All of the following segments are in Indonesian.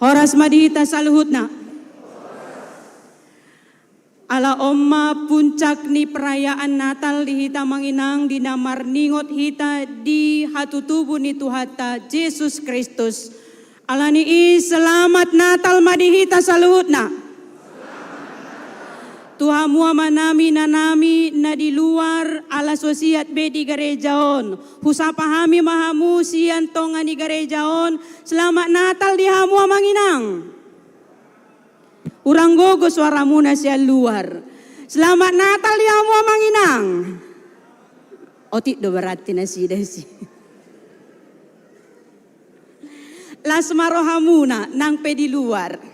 Horas madihita saluhutna. Ala omma puncak ni perayaan Natal di hita manginang di namar ningot hita di hatutubu ni Tuhata Yesus Kristus. Ala ni selamat Natal madihita saluhutna. Tuha mua manami nanami na di luar ala sosiat be di gerejaon. Husapahami mahamu sian tonga di gerejaon. Selamat Natal di hamua manginang. Urang gogo suara muna sian luar. Selamat Natal di hamua manginang. Otik do berarti nasi desi. Las marohamuna nang pe di luar.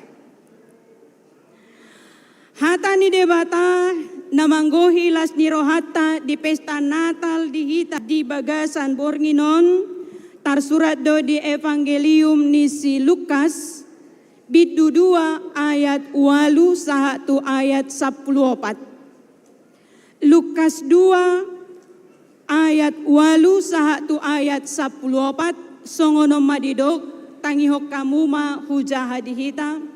Hata ni debata namanggohi las nirohata di pesta Natal di hita di bagasan Bornginon tarsurat do di Evangelium ni si Lukas bidu 2 ayat 8 sahatu ayat 14. Lukas 2 ayat 8 sahatu ayat 14 songono madidok tangihok kamu ma hujah di hita.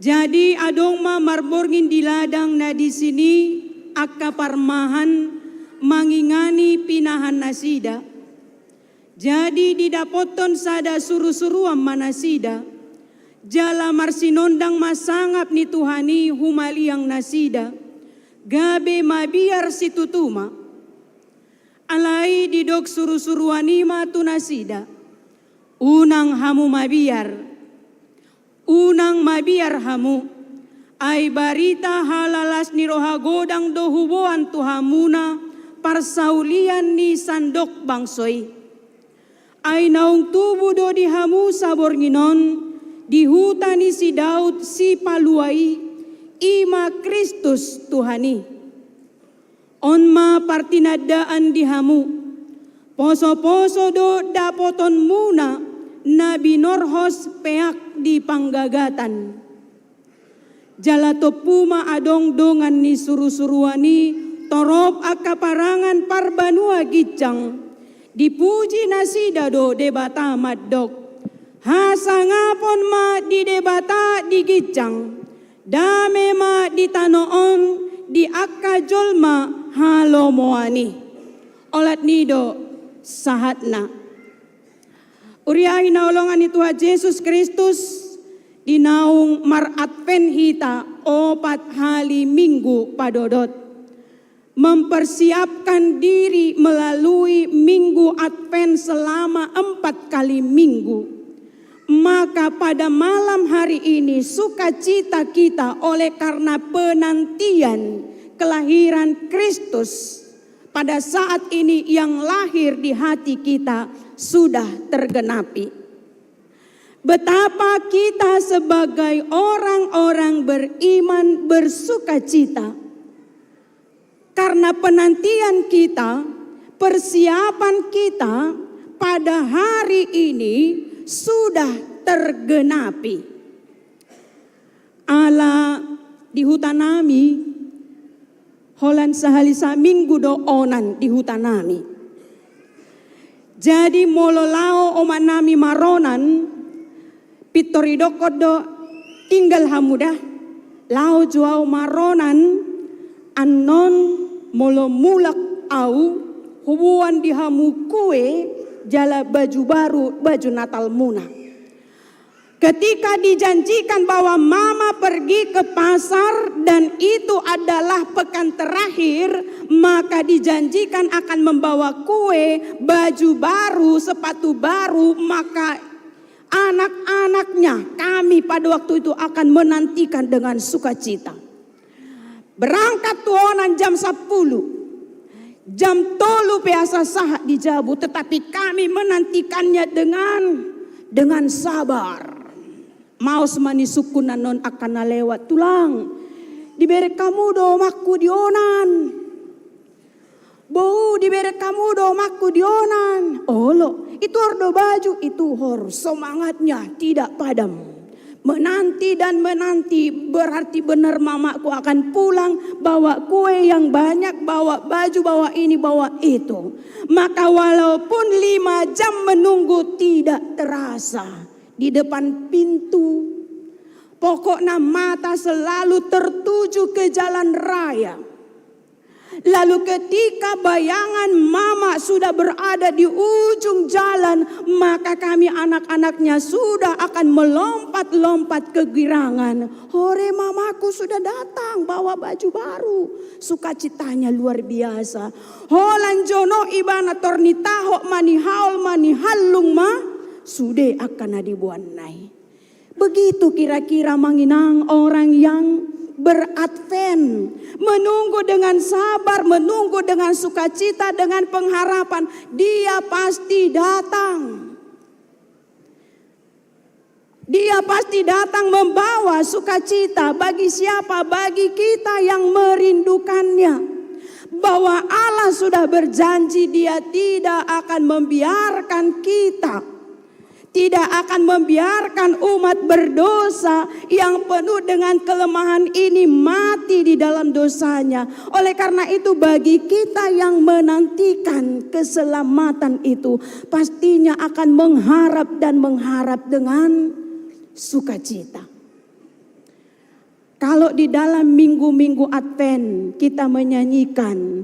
Jadi adong ma marborngin di ladang na di sini akka parmahan mangingani pinahan nasida. Jadi didapoton sada suru-suruan manasida. Jala marsinondang masangap ni Tuhani humaliang nasida. Gabe mabiar situtuma. Alai didok suru-suruanima tu nasida. Unang hamu mabiar. Unang mabiar hamu, ay barita halalas ni roha godang dohuboan tuhamuna, parsaulian ni sandok bangsoy. Ay naung tubo do di hamu sa Bornginon, di huta ni si Daud si paluai, ima Kristus Tuhani. Onma partinadaan di hamu, poso-poso do dapoton muna, na binorhos peak di panggagatan. Jalato puma adong dongan ni suru-suruani torop akaparangan parbanua gicang. Dipuji nasida do debata maddok. Hasangapon ma di debata di gicang. Dame ma di tanoon di akajolma halomoani. Olat nido sahatna. Uriahi naulongan ni Tuhan Yesus Kristus dinaung maradven hita 4 hari minggu padodot. Mempersiapkan diri melalui minggu Advent selama 4 kali minggu. Maka pada malam hari ini sukacita kita oleh karena penantian kelahiran Kristus. Pada saat ini yang lahir di hati kita sudah tergenapi. Betapa kita sebagai orang-orang beriman bersukacita. Karena penantian kita, persiapan kita pada hari ini sudah tergenapi. Ala di hutanami, holan sahalisa minggu do onan di hutanami. Jadi mololao omanami maronan pitoridoko tinggal hamudah lao juau maronan anon molo mulak au hubuan di hamu kue jala baju baru baju Natal muna. Ketika dijanjikan bahwa mama pergi ke pasar dan itu adalah pekan terakhir, maka dijanjikan akan membawa kue, baju baru, sepatu baru, maka anak-anaknya kami pada waktu itu akan menantikan dengan sukacita. Berangkat tuonan jam 10. Jam 3 biasa sah dijabu, tetapi kami menantikannya dengan sabar. Maus mani sukunan non akan lewat tulang. Diberi kamu do makku dionan. Bau diberi kamu do makku dionan. Olo, itu ordo baju, itu hor semangatnya tidak padam. Menanti dan menanti berarti benar mamaku akan pulang, bawa kue yang banyak, bawa baju, bawa ini, bawa itu. Maka walaupun 5 jam menunggu tidak terasa. di depan pintu. Pokoknya mata selalu tertuju ke jalan raya. Lalu ketika bayangan mama sudah berada di ujung jalan, maka kami anak-anaknya sudah akan melompat-lompat ke girangan. Hore, mamaku sudah datang bawa baju baru. Sukacitanya luar biasa. Holan jono ibana torni taho mani haul mani halung ma sude akan dibuanai. Begitu kira-kira manginang orang yang beradven, menunggu dengan sabar, menunggu dengan sukacita, dengan pengharapan dia pasti datang. Dia pasti datang membawa sukacita bagi siapa? Bagi kita yang merindukannya. Bahwa Allah sudah berjanji dia tidak akan membiarkan kita, tidak akan membiarkan umat berdosa yang penuh dengan kelemahan ini mati di dalam dosanya. Oleh karena itu bagi kita yang menantikan keselamatan itu, pastinya akan mengharap dan mengharap dengan sukacita. Kalau di dalam minggu-minggu Advent kita menyanyikan,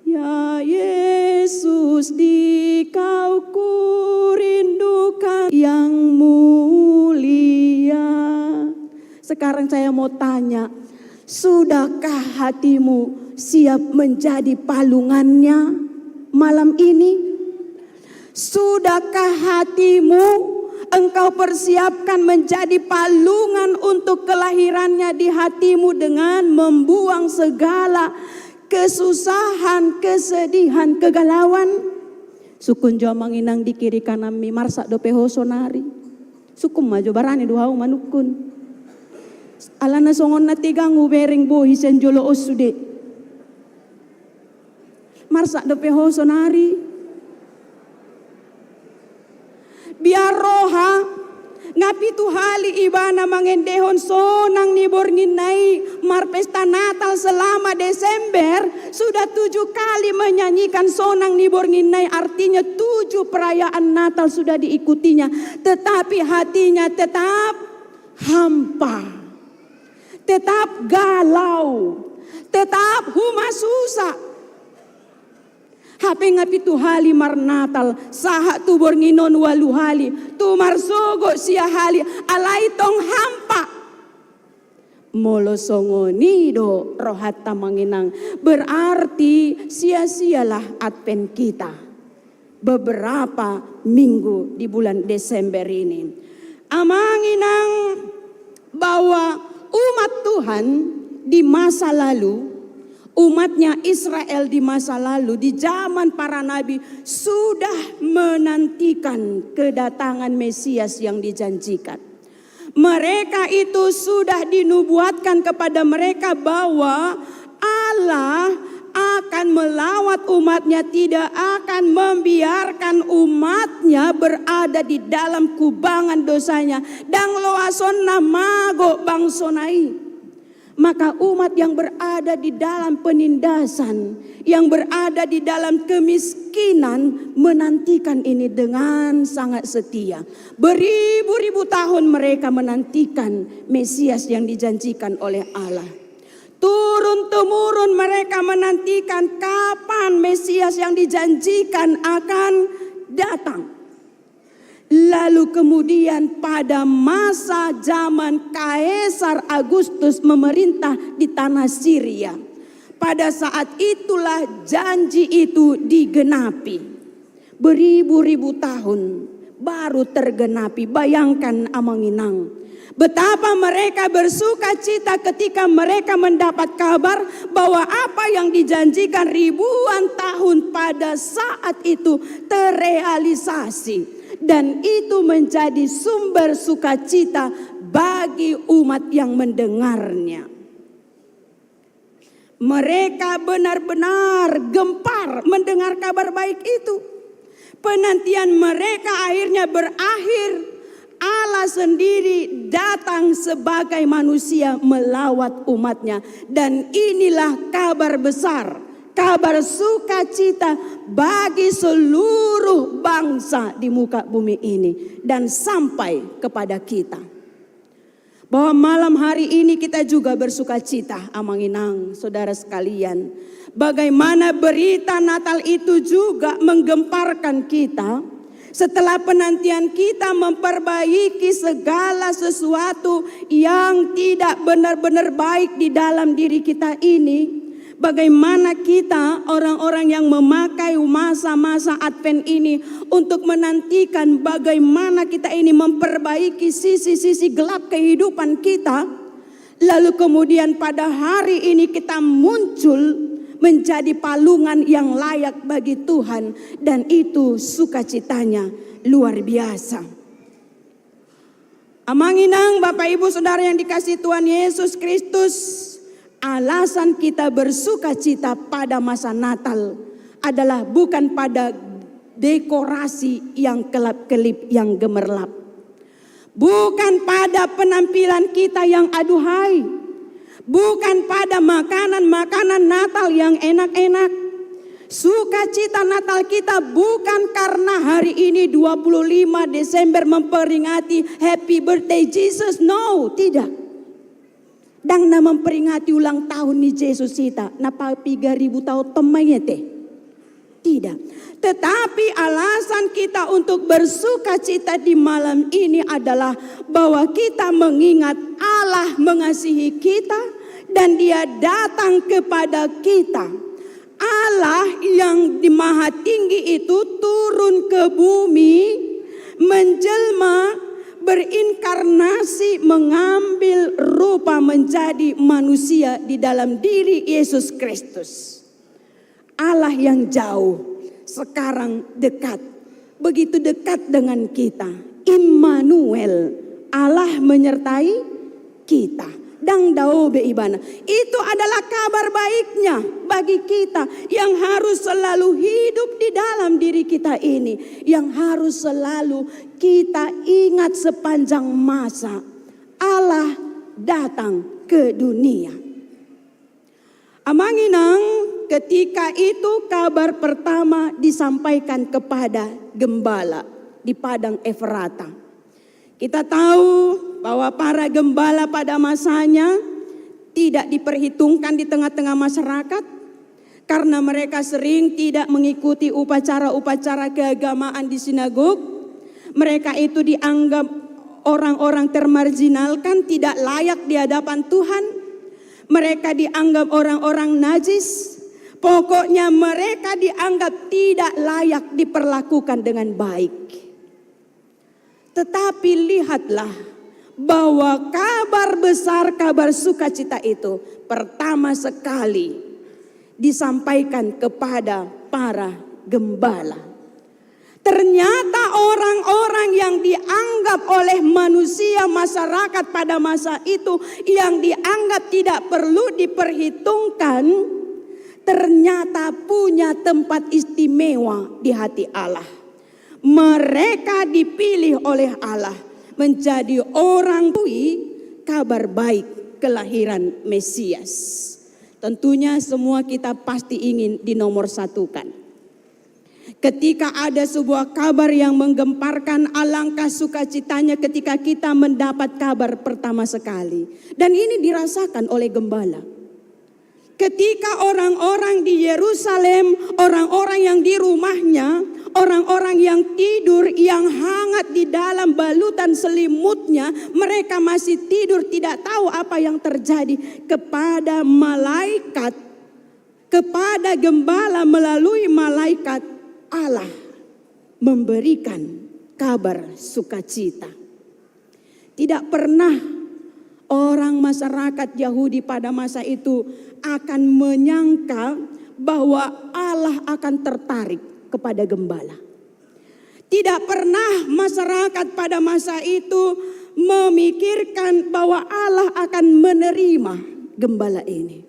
ya Yesus, di Kau kurindukan yang mulia. Sekarang saya mau tanya, sudahkah hatimu siap menjadi palungannya malam ini? Sudahkah hatimu engkau persiapkan menjadi palungan untuk kelahirannya di hatimu dengan membuang segala kesusahan, kesedihan, kegalauan? Sukun jo manginang di kiri kanan mi marsa do peho sonari. Sukum maju barani duhau manukun. Alana songon na tigangu bereng bohi senjolo osude. Marsa do peho sonari. Biar roha ngapi tu hali ibana mengendehon sonang nibor nginai marpesta Natal selama Desember sudah 7 kali menyanyikan sonang nibor nginai, artinya 7 perayaan Natal sudah diikutinya, tetapi hatinya tetap hampa, tetap galau, tetap huma susah. Hape ngapi tu hali mar Natal saha tu bornginon walu hali tu mar sogo sia hali alai tong hampa molo songoni do rohata manginang, berarti sia-sialah Advent kita beberapa minggu di bulan Desember ini. Amanginang bahwa umat Tuhan di masa lalu, umatnya Israel di masa lalu, di zaman para nabi sudah menantikan kedatangan Mesias yang dijanjikan. Mereka itu sudah dinubuatkan kepada mereka bahwa Allah akan melawat umatnya, tidak akan membiarkan umatnya berada di dalam kubangan dosanya. Dang loason namago bangsonai. Maka umat yang berada di dalam penindasan, yang berada di dalam kemiskinan menantikan ini dengan sangat setia. Beribu-ribu tahun mereka menantikan Mesias yang dijanjikan oleh Allah. Turun-temurun mereka menantikan kapan Mesias yang dijanjikan akan datang. Lalu kemudian pada masa zaman Kaisar Agustus memerintah di tanah Syria, pada saat itulah janji itu digenapi. Beribu-ribu tahun baru tergenapi. Bayangkan amanginang, betapa mereka bersuka cita ketika mereka mendapat kabar bahwa apa yang dijanjikan ribuan tahun pada saat itu terrealisasi. Dan itu menjadi sumber sukacita bagi umat yang mendengarnya. Mereka benar-benar gempar mendengar kabar baik itu. Penantian mereka akhirnya berakhir. Allah sendiri datang sebagai manusia melawat umatnya. Dan inilah kabar besar, kabar sukacita bagi seluruh bangsa di muka bumi ini dan sampai kepada kita. Bahwa malam hari ini kita juga bersukacita, Amanginang, saudara sekalian. Bagaimana berita Natal itu juga menggemparkan kita. Setelah penantian kita memperbaiki segala sesuatu yang tidak benar-benar baik di dalam diri kita ini. Bagaimana kita orang-orang yang memakai masa-masa Advent ini untuk menantikan bagaimana kita ini memperbaiki sisi-sisi gelap kehidupan kita. Lalu kemudian pada hari ini kita muncul menjadi palungan yang layak bagi Tuhan, dan itu sukacitanya luar biasa. Amanginang, Bapak Ibu Saudara yang dikasihi Tuhan Yesus Kristus, alasan kita bersukacita pada masa Natal adalah bukan pada dekorasi yang kelap-kelip yang gemerlap, bukan pada penampilan kita yang aduhai, bukan pada makanan-makanan Natal yang enak-enak. Sukacita Natal kita bukan karena hari ini 25 Desember memperingati Happy Birthday Jesus. No, tidak. Dan memperingati ulang tahun ni Jesus kita. Napa 3.000 tahun temanya teh. Tidak. Tetapi alasan kita untuk bersukacita di malam ini adalah bahwa kita mengingat Allah mengasihi kita dan Dia datang kepada kita. Allah yang di maha tinggi itu turun ke bumi, menjelma, berinkarnasi, mengambil rupa menjadi manusia di dalam diri Yesus Kristus. Allah yang jauh sekarang dekat, begitu dekat dengan kita. Immanuel, Allah menyertai kita. Dang daobe ibana. Itu adalah kabar baiknya bagi kita yang harus selalu hidup di dalam diri kita ini, yang harus selalu kita ingat sepanjang masa. Allah datang ke dunia. Amanginang, ketika itu kabar pertama disampaikan kepada gembala di padang Efrata. Kita tahu bahwa para gembala pada masanya tidak diperhitungkan di tengah-tengah masyarakat karena mereka sering tidak mengikuti upacara-upacara keagamaan di sinagog. Mereka itu dianggap orang-orang termarginalkan, tidak layak di hadapan Tuhan. Mereka dianggap orang-orang najis. Pokoknya mereka dianggap tidak layak diperlakukan dengan baik. Tetapi lihatlah bahwa kabar besar, kabar sukacita itu pertama sekali disampaikan kepada para gembala. Ternyata orang-orang yang dianggap oleh manusia masyarakat pada masa itu, yang dianggap tidak perlu diperhitungkan, ternyata punya tempat istimewa di hati Allah. Mereka dipilih oleh Allah menjadi orang kabar baik kelahiran Mesias. Tentunya semua kita pasti ingin dinomorsatukan. Ketika ada sebuah kabar yang menggemparkan, alangkah sukacitanya ketika kita mendapat kabar pertama sekali. Dan ini dirasakan oleh gembala. Ketika orang-orang di Yerusalem, orang-orang yang di rumahnya, orang-orang yang tidur, yang hangat di dalam balutan selimutnya, mereka masih tidur, tidak tahu apa yang terjadi. Kepada malaikat, kepada gembala melalui malaikat, Allah memberikan kabar sukacita. Tidak pernah orang masyarakat Yahudi pada masa itu akan menyangka bahwa Allah akan tertarik kepada gembala. Tidak pernah masyarakat pada masa itu memikirkan bahwa Allah akan menerima gembala ini.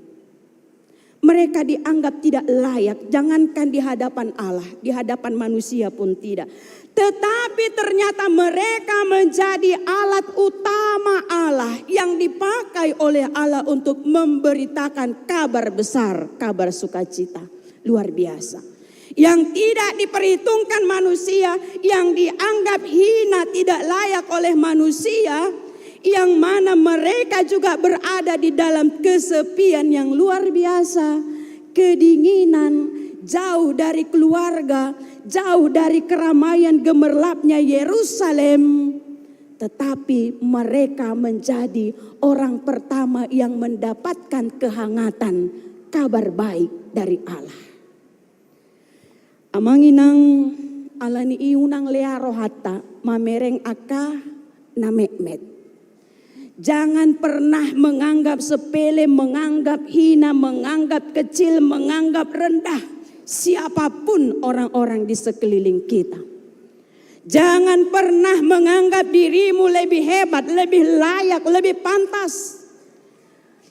Mereka dianggap tidak layak, jangankan di hadapan Allah, di hadapan manusia pun tidak. Tetapi ternyata mereka menjadi alat utama Allah yang dipakai oleh Allah untuk memberitakan kabar besar, kabar sukacita. luar biasa. Yang tidak diperhitungkan manusia, yang dianggap hina, tidak layak oleh manusia, yang mana mereka juga berada di dalam kesepian yang luar biasa, kedinginan, jauh dari keluarga, jauh dari keramaian gemerlapnya Yerusalem. Tetapi mereka menjadi orang pertama yang mendapatkan kehangatan kabar baik dari Allah. Amanginang alani iunang learo hatta mamereng aka namekmet. Jangan pernah menganggap sepele, menganggap hina, menganggap kecil, menganggap rendah siapapun orang-orang di sekeliling kita. Jangan pernah menganggap dirimu lebih hebat, lebih layak, lebih pantas.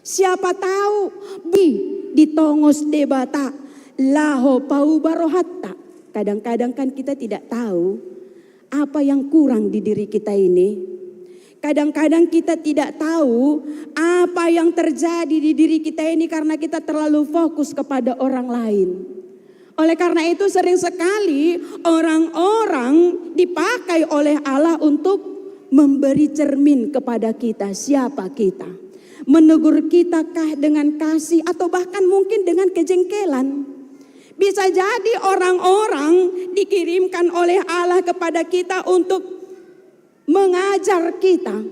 Siapa tahu di tongos debata laho pau barohatta. Kadang-kadang kan kita tidak tahu apa yang kurang di diri kita ini. Kadang-kadang kita tidak tahu apa yang terjadi di diri kita ini karena kita terlalu fokus kepada orang lain. Oleh karena itu sering sekali orang-orang dipakai oleh Allah untuk memberi cermin kepada kita, siapa kita. Menegur kita kah dengan kasih atau bahkan mungkin dengan kejengkelan. Bisa jadi orang-orang dikirimkan oleh Allah kepada kita untuk mengajar kita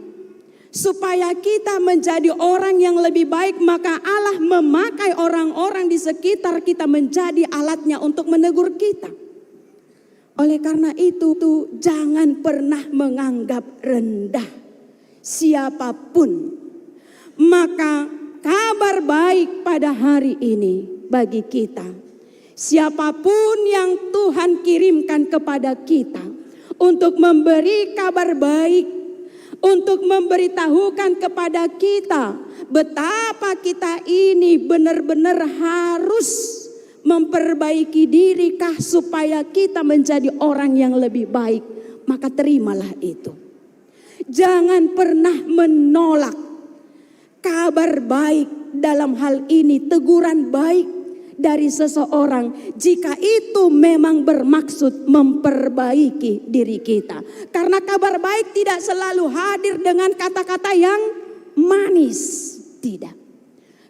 supaya kita menjadi orang yang lebih baik, maka Allah memakai orang-orang di sekitar kita menjadi alatnya untuk menegur kita. Oleh karena itu jangan pernah menganggap rendah siapapun. Maka kabar baik pada hari ini bagi kita, siapapun yang Tuhan kirimkan kepada kita untuk memberi kabar baik, untuk memberitahukan kepada kita betapa kita ini benar-benar harus memperbaiki diri kah supaya kita menjadi orang yang lebih baik, maka terimalah itu. Jangan pernah menolak kabar baik dalam hal ini, teguran baik dari seseorang jika itu memang bermaksud memperbaiki diri kita. Karena kabar baik tidak selalu hadir dengan kata-kata yang manis, tidak.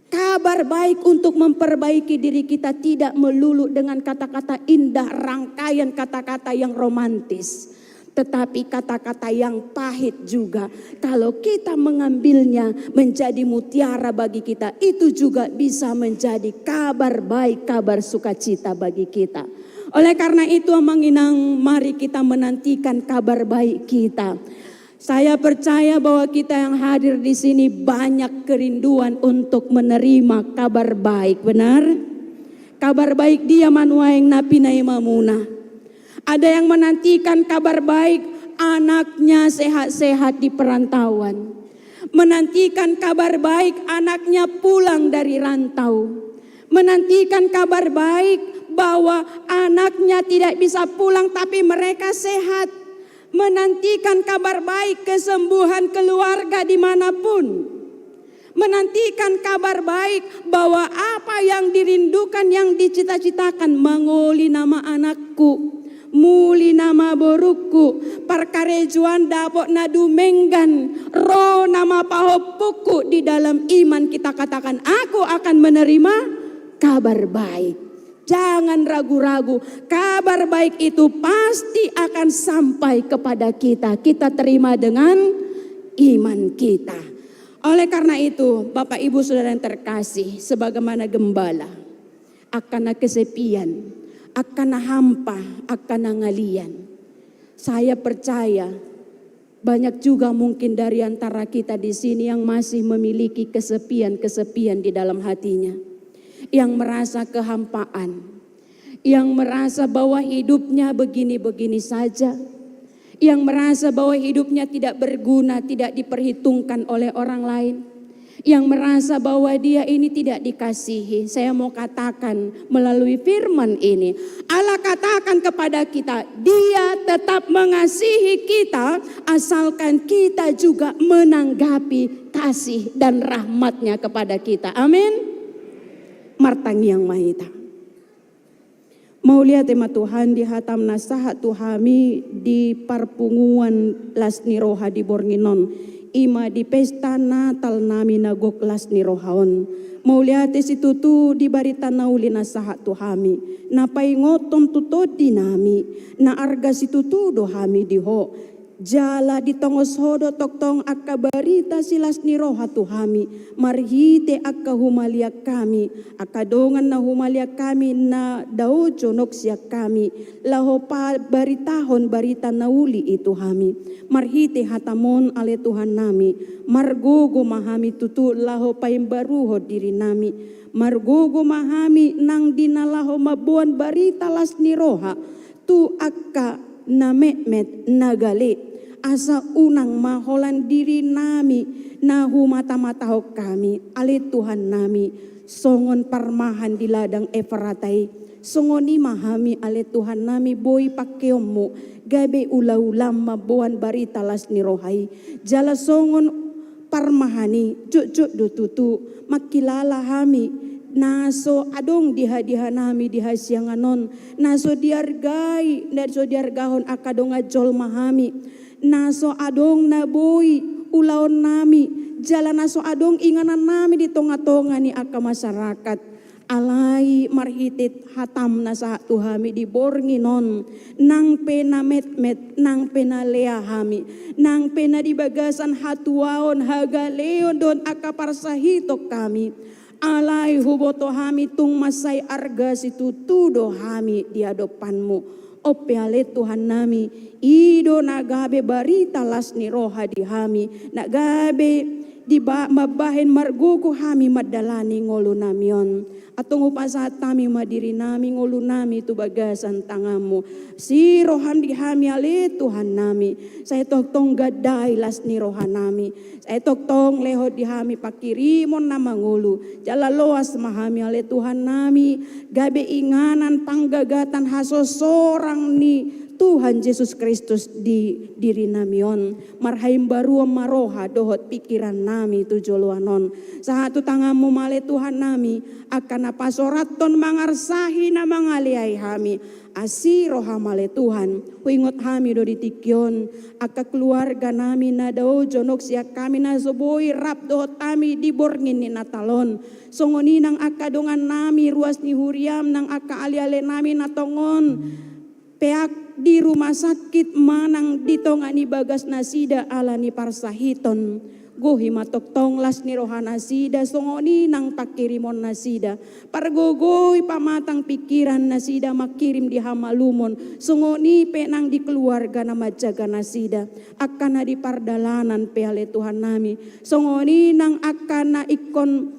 Kabar baik untuk memperbaiki diri kita tidak melulu dengan kata-kata indah, rangkaian kata-kata yang romantis. Tetapi kata-kata yang pahit juga, kalau kita mengambilnya menjadi mutiara bagi kita, itu juga bisa menjadi kabar baik, kabar sukacita bagi kita. Oleh karena itu Amanginang, mari kita menantikan kabar baik kita. Saya percaya bahwa kita yang hadir di sini banyak kerinduan untuk menerima kabar baik, benar? Kabar baik dia manuaeng napi naimamuna. Ada yang menantikan kabar baik anaknya sehat-sehat di perantauan. Menantikan kabar baik anaknya pulang dari rantau. Menantikan kabar baik bahwa anaknya tidak bisa pulang tapi mereka sehat. Menantikan kabar baik kesembuhan keluarga dimanapun. Menantikan kabar baik bahwa apa yang dirindukan, yang dicita-citakan, menguli nama anakku, muli nama boruku, parkarejuan dapok nadu menggan, roh nama pahopuku. Di dalam iman kita katakan, aku akan menerima kabar baik. Jangan ragu-ragu, kabar baik itu pasti akan sampai kepada kita. Kita terima dengan iman kita. Oleh karena itu, Bapak Ibu Saudara yang terkasih, sebagaimana gembala akan kesepian, akan hampa, akan ngalian. Saya percaya banyak juga mungkin dari antara kita di sini yang masih memiliki kesepian-kesepian di dalam hatinya. Yang merasa kehampaan, yang merasa bahwa hidupnya begini-begini saja. Yang merasa bahwa hidupnya tidak berguna, tidak diperhitungkan oleh orang lain. Yang merasa bahwa dia ini tidak dikasihi. Saya mau katakan melalui firman ini, Allah katakan kepada kita, Dia tetap mengasihi kita asalkan kita juga menanggapi kasih dan rahmatnya kepada kita. Amin. Martang yang mahita. Mau lihat tema Tuhan di hatam nasahat Tuhami di parpunguan las niroha di Bornginon. Ima di pesta Natal nami nagok las nirohaon. Mau lihat situ tu di barita nauli nasahat Tuhami. Na paingoton tutod di nami. Na arga situ tu dohami diho. Jala di tongos hodo toktong akka barita silas niroha Tuhami. Marhite akka humalia kami. Akka dongan na humalia kami na dao jonok siya kami. Laho pa baritahon barita nauli itu hami. Marhite hatamon ale Tuhan nami. Margogo mahami tutu laho paimbaruho diri nami. Margogo mahami nang dinalaho mabuan barita las niroha. Tu akka na met nagali. Asa unang maholan diri nami na humata-mataho kami ali Tuhan nami songon parmahan di ladang Efratai songoni mahami ali Tuhan nami boy pakeomu gabe ulam mabuan barita las nirohai jala songon parmahani juk dututu makilala hami naso adong diha nami diha sianganon naso diargai naso diargahon akadonga jol mahami naso adong naboy ulaon nami jalan naso adong inganan nami di tonga-tonga ni aka masyarakat alai marhitit hatam nasa Tuhami di Bornginon nang pena met nang pena lea hami nang pena di bagasan hatuaon hagaleon don aka parsahitok kami alai huboto hami tung masay arga situ tudo hami di adopanmu. Opeale Tuhan nami, ido nagabe barita las niroha di hami, nagabe di mabahin margugo hami madalani ngolo namion. Atong upasat kami madiri nami ngolo nami tu bagasan tangamu. Si roham di hami ale Tuhan nami. Saya toktong gadai las niroha nami. Saya toktong leho di hami pakirimon nama ngolo. Jala loas mahami ale Tuhan nami. Gabe inganan panggagatan haso sorang ni Tuhan Yesus Kristus di diri namion. Marhaim baru maroha dohot pikiran nami tujoluanon. Sahatu tangamu male Tuhan nami akan apa soraton mangarsahi na mangaliai hami. Asiroha male Tuhan. Huingot hami do ditikyon. Aka keluarga nami na dao jonok siya kami na soboy rap dohot kami di Borngin ni Natalon. Songoni nang akadongan nami ruas ni huriam nang aka ali-ali nami natongon. Peak di rumah sakit manang ditongani bagas nasida ala ni parsahiton. Gohi matoktong las ni rohana sida songoni nang pakirimon nasida. Pargogoy pamatang pikiran nasida makirim di hamalumon. Songoni penang di keluarga na majaga nasida. Akana di pardalanan peale Tuhan nami. Songoni nang akana ikon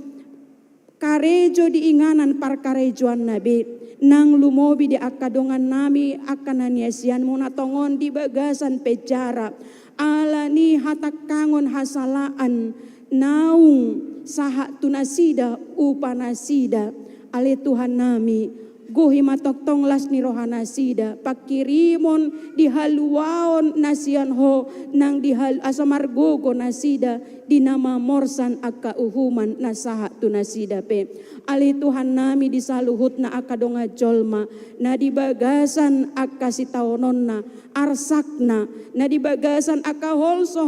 karejo di inganan parkarejoan nabi. Nang lumobi di akadongan nami akan naniasian muna tongon di bagasan pejara ala ni hatakangon hasalaan naung saha tunasida upanasida ale Tuhan nami gohi matoktong las ni rohana sida pakirimon di haluaon nasian ho nang di hal asamargogo nasida di nama morsan aka uhuman nasaha tunasida pe ali Tuhan nami disaluhut na akadonga jolma na di bagasan aka sitaonon na arsakna na di bagasan aka holso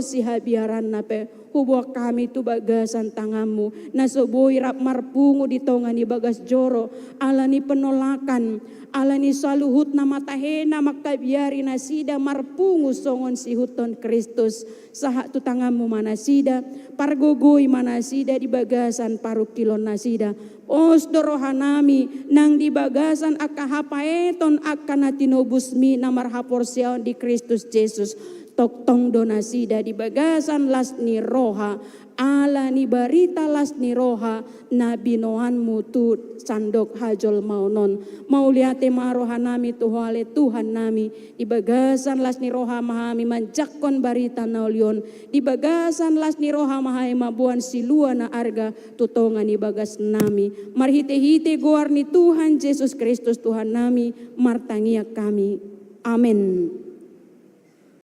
si habiaran na pe hubo kami tu bagasan tangamu na soboy rap marpungu di tonga ni bagas joro ala ni penolakan ala ni saluhut na matahena makabiari na sida marpungu songon si huton Kristus saha tu tangamu manasida pargogoy manasida di bagasan parukilon nasida os dorohanami nang di bagasan aka hapaeton aka natinobusmi na marhaporsiaon di Kristus Jesus toktong donasida di bagasan las ni roha ala ni barita las ni roha na binoan mutu sandok hajol maunon mauliate maroha nami tuhale Tuhan nami di bagasan las ni roha mahami manjakon barita naulion di bagasan las ni roha mahai mabuan silua na arga tutongan di bagas nami marhite-hite goar ni Tuhan Yesus Kristus Tuhan nami martangia kami amin.